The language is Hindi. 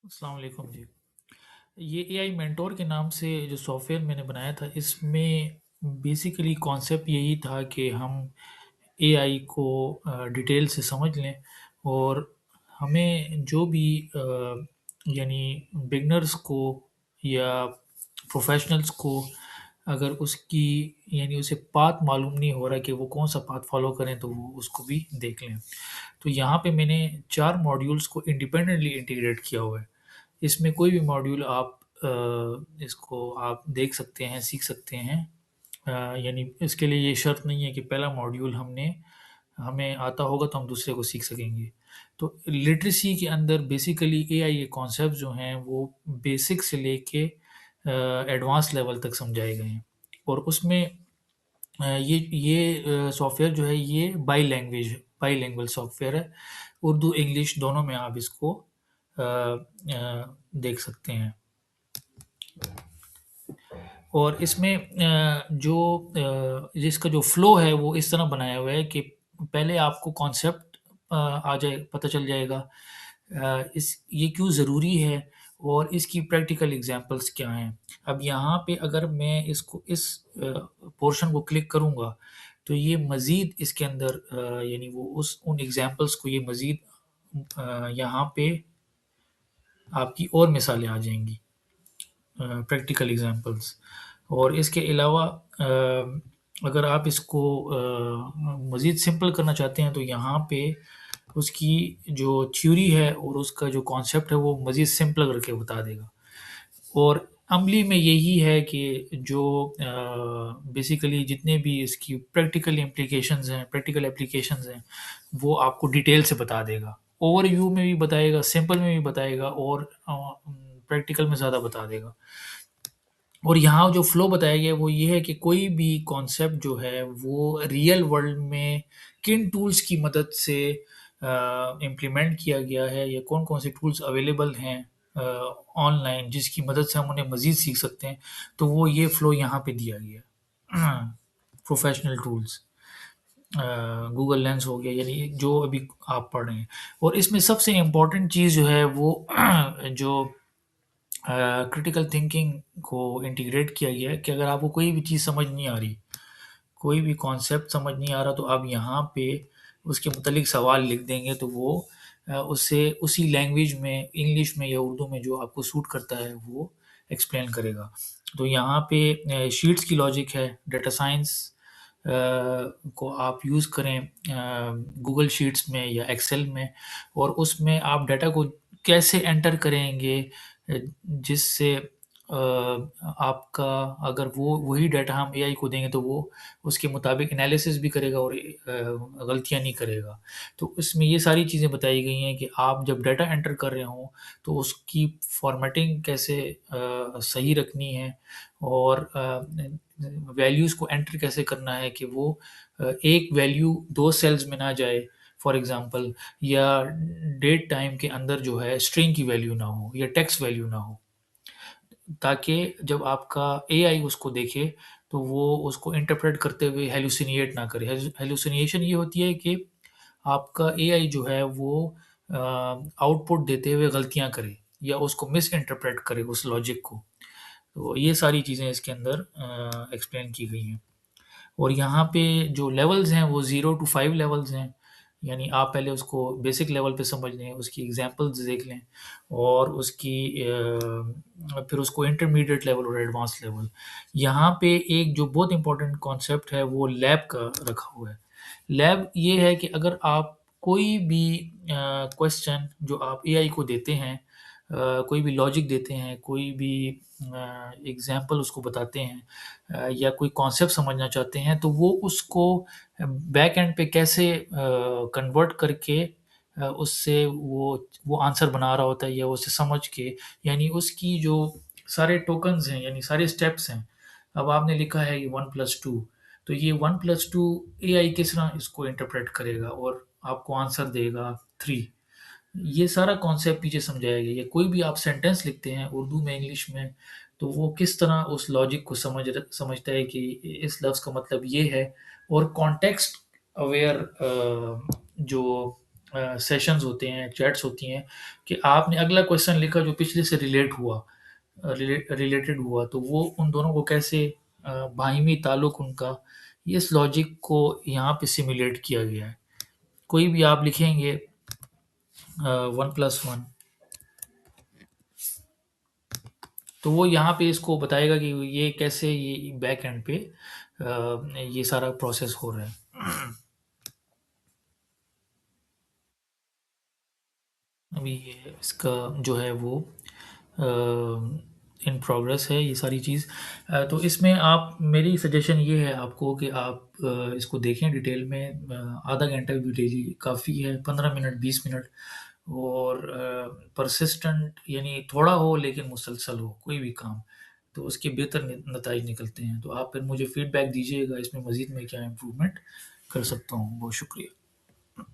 अस्सलाम वालेकुम जी। ये एआई मेंटोर के नाम से जो सॉफ्टवेयर मैंने बनाया था, इसमें बेसिकली कॉन्सेप्ट यही था कि हम एआई को डिटेल से समझ लें और हमें जो भी यानी बिगिनर्स को या प्रोफेशनल्स को अगर उसकी यानी उसे पाथ मालूम नहीं हो रहा कि वो कौन-सा पाथ फ़ॉलो करें, तो वो उसको भी देख लें। तो यहाँ पे मैंने 4 मॉड्यूल्स को इंडिपेंडेंटली इंटीग्रेट किया हुआ है। इसमें कोई भी मॉड्यूल आप इसको आप देख सकते हैं, सीख सकते हैं। यानी इसके लिए ये शर्त नहीं है कि पहला मॉड्यूल हमें आता होगा तो हम दूसरे को सीख सकेंगे। तो लिटरेसी के अंदर बेसिकली एआई के कॉन्सेप्ट जो हैं वो बेसिक से लेके एडवांस लेवल तक समझाए गए हैं। और उसमें ये सॉफ्टवेयर जो है ये बाईलैंग्वेज सॉफ्टवेयर है। उर्दू, इंग्लिश दोनों में आप इसको देख सकते हैं। और इसमें जिसका जो फ़्लो है वो इस तरह बनाया हुआ है कि पहले आपको कॉन्सेप्ट आ जाए पता चल जाएगा। इस ये क्यों ज़रूरी है और इसकी प्रैक्टिकल एग्ज़ाम्पल्स क्या हैं। अब यहाँ पे अगर मैं इसको इस पोर्शन को क्लिक करूँगा, तो ये मज़ीद इसके अंदर यानी वो उस उन एग्ज़ाम्पल्स को ये मज़ीद यहाँ पे आपकी और मिसालें आ जाएँगी। Practical examples. और इसके अलावा अगर आप इसको मज़ीद सिंपल करना चाहते हैं तो यहाँ पे उसकी जो थ्योरी है और उसका जो कॉन्सेप्ट है वो मज़ीद सिंपल करके बता देगा। और अमली में यही है कि जो बेसिकली जितने भी इसकी प्रैक्टिकल एप्लीकेशंस हैं, वो आपको डिटेल से बता देगा। ओवरव्यू में भी बताएगा, सिंपल में भी बताएगा और प्रैक्टिकल में ज़्यादा बता देगा। और यहाँ जो फ्लो बताया गया है वो ये है कि कोई भी कॉन्सेप्ट जो है वो रियल वर्ल्ड में किन टूल्स की मदद से इम्प्लीमेंट किया गया है या कौन-कौन से टूल्स अवेलेबल हैं ऑनलाइन जिसकी मदद से हम उन्हें मज़ीद सीख सकते हैं, तो वो ये फ्लो यहाँ पे दिया गया है। प्रोफेशनल टूल्स गूगल लेंस हो गया यानी जो अभी आप पढ़ रहे हैं। और इसमें सबसे इम्पोर्टेंट चीज़ जो है वो जो क्रिटिकल थिंकिंग को इंटीग्रेट किया गया है कि अगर आपको कोई भी चीज़ समझ नहीं आ रही, कोई भी कॉन्सेप्ट समझ नहीं आ रहा तो आप यहाँ पे उसके मुतालिक सवाल लिख देंगे तो वो उससे उसी लैंग्वेज में इंग्लिश में या उर्दू में जो आपको सूट करता है वो एक्सप्लेन करेगा। तो यहाँ पे शीट्स की लॉजिक है, डेटा साइंस को आप यूज़ करें गूगल शीट्स में या एक्सेल में और उसमें आप डाटा को कैसे एंटर करेंगे जिससे आपका अगर वो वही डाटा हम एआई को देंगे तो वो उसके मुताबिक एनालिसिस भी करेगा और गलतियाँ नहीं करेगा। तो इसमें ये सारी चीज़ें बताई गई हैं कि आप जब डाटा एंटर कर रहे हों तो उसकी फॉर्मेटिंग कैसे सही रखनी है और वैल्यूज़ को एंटर कैसे करना है कि वो एक वैल्यू 2 सेल्स में ना जाए फॉर एग्ज़ाम्पल या डेट टाइम के अंदर जो है स्ट्रिंग की वैल्यू ना हो या टेक्स्ट वैल्यू ना हो। ताकि जब आपका एआई उसको देखे तो वो उसको इंटरप्रेट करते हुए हैलुसिनेट ना करे। हैलुसिनेशन ये होती है कि आपका एआई जो है वो आउटपुट देते हुए गलतियाँ करे या उसको मिस इंटरप्रेट करे उस लॉजिक को। तो ये सारी चीज़ें इसके अंदर एक्सप्लेन की गई हैं। और यहाँ पे जो लेवल्स हैं वो 0 टू 5 लेवल्स हैं। यानी आप पहले उसको बेसिक लेवल पे समझ लें, उसकी एग्ज़ाम्पल्स देख लें और फिर उसको इंटरमीडिएट लेवल और एडवांस लेवल। यहाँ पे एक जो बहुत इम्पोर्टेंट कॉन्सेप्ट है वो लैब का रखा हुआ है। लैब ये है कि अगर आप कोई भी क्वेश्चन जो आप एआई को देते हैं कोई भी लॉजिक देते हैं, कोई भी एग्ज़ाम्पल उसको बताते हैं या कोई कॉन्सेप्ट समझना चाहते हैं तो वो उसको बैक एंड पे कैसे कन्वर्ट करके उससे वो आंसर बना रहा होता है या उसे समझ के यानी उसकी जो सारे टोकन्स हैं यानी सारे स्टेप्स हैं। अब आपने लिखा है ये 1+2 तो ये 1+2 एआई किस तरह इसको इंटरप्रेट करेगा और आपको आंसर देगा 3। ये सारा कॉन्सेप्ट पीछे समझाया गया है। कोई भी आप सेंटेंस लिखते हैं उर्दू में, इंग्लिश में, तो वो किस तरह उस लॉजिक को समझता है कि इस लफ्ज़ का मतलब ये है और कॉन्टेक्स्ट अवेयर जो सेशंस होते हैं, चैट्स होती हैं कि आपने अगला क्वेश्चन लिखा जो पिछले से रिलेटेड हुआ, तो वो उन दोनों को कैसे बाहिमी ताल्लुक उनका, इस लॉजिक को यहाँ पे सिमुलेट किया गया है। कोई भी आप लिखेंगे 1+1, तो वो यहाँ पे इसको बताएगा कि ये कैसे ये बैक एंड पे ये सारा प्रोसेस हो रहा है। अभी ये इसका जो है वो इन प्रोग्रेस है ये सारी चीज़। तो इसमें आप, मेरी सजेशन ये है आपको कि आप इसको देखें डिटेल में। आधा घंटा भी डेली काफ़ी है, 15 मिनट 20 मिनट, और परसिस्टेंट यानी थोड़ा हो लेकिन मुसलसल हो कोई भी काम, तो उसके बेहतर नतज निकलते हैं। तो आप फिर मुझे फीडबैक दीजिएगा इसमें मज़ीद मैं क्या इम्प्रूवमेंट कर सकता हूँ। बहुत शुक्रिया।